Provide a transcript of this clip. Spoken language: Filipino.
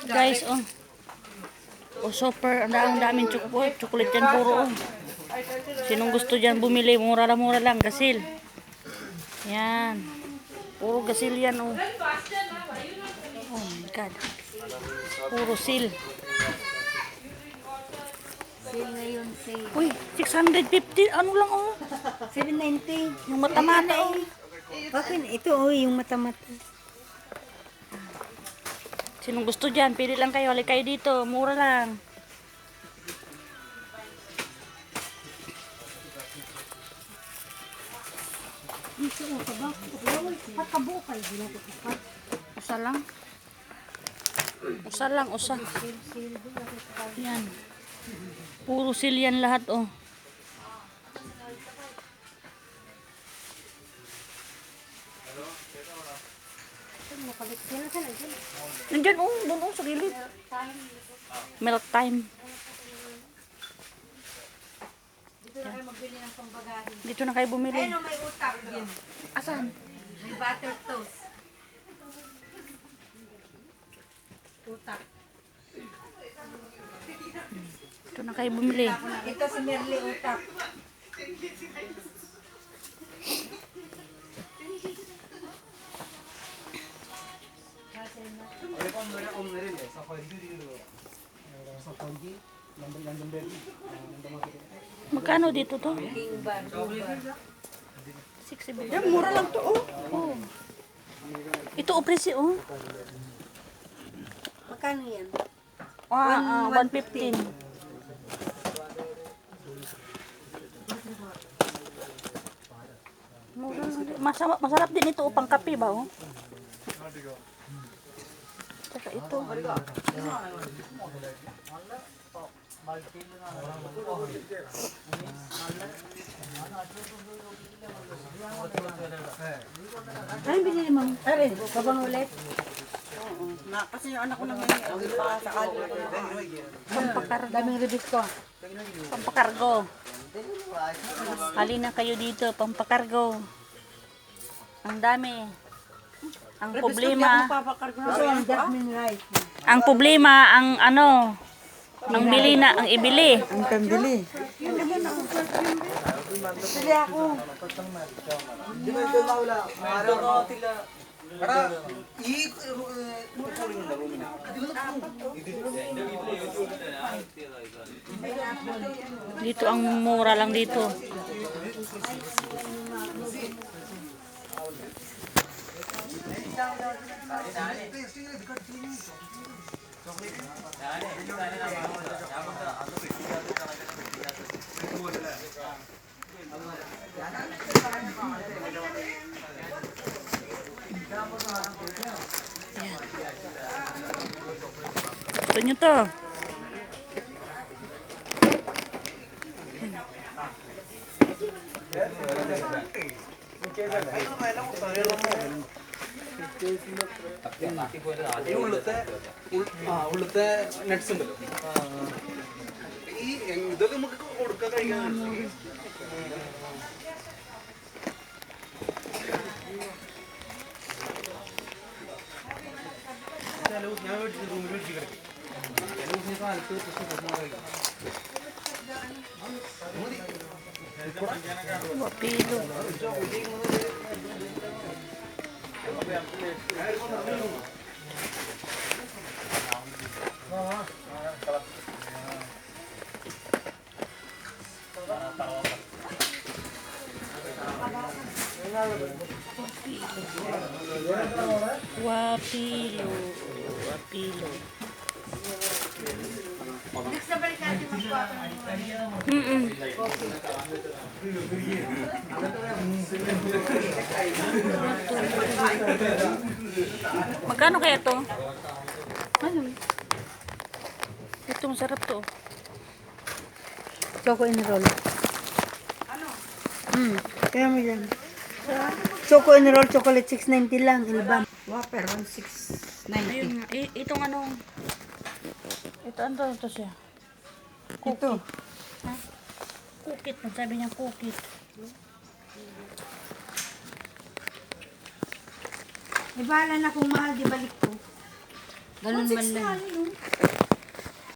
Guys, oh. Oh, super. Ang daming chocolate. Chocolate yan puro, oh. Sinong gusto dyan bumili? Mura lang. Gasil. Yan. Puro gasil yan, oh. Oh my God. Puro seal. Sale ngayon, sale. Uy, 650. Ano lang, oh. 790. Yung mata-mata, oh. Bakit? Ito, oh, yung mata-mata. Sinong gusto dyan? Pili lang kayo. Halik kayo dito. Mura lang. Usa lang. Usa. Yan. Puro silyan lahat, oh. Nandyan, oh. Doon, oh. Sa gilid. Milk time. Dito na kayo bumili. Ano, may utak din. Asan? May butter toast. Utak. Dito na kayo bumili. Ito si Merly utak. Magkano dito to? King bar. 6.70. Yan, mura lang to, oh. Oh. Ito, oh, presyo, oh. Magkano yan? 115. Mura lang din. Masarap din ito, oh, pang kape ba, oh? Saka ito. Ano binili mo? Ay, babang ulit. Kasi yung anak ko na ngayon, ang pa sa kanya. Pampakargo. Daming ribis ko. Pampakargo. Halina kayo dito, pampakargo. Ang dami. Ang problema, Ito ang jasmine rice. ang problema, ang ano, ang bili na, ang ibili. Ang pambili. Sili ako. Di ba ito maula? Para Dito ang mura lang dito. Gusto nyo to? ഈ ഉള്ളത്തെ നട്സ് ഉണ്ടല്ലോ ഈ ഇതൊക്കെ നമുക്ക് കൊടുക്കാൻ കഴിയാൻ ഞാൻ റൂമിൽ വെച്ച് കിടക്കും ചില ദിവസം കാലത്ത് Wapilo. Wapilo. Wapilo. Magkano kaya to? Ano? Ito masarap to. Choco and roll. Kaya mo yan. Choco and roll, chocolate 690 lang. Ilban. Whopper, 1690. Ayun nga. Itong ano. Ito siya. Ito. Ha? Kukit. Sabi niya kukit. Ibahala na kung mahal, di balik ko. Ganun man lang.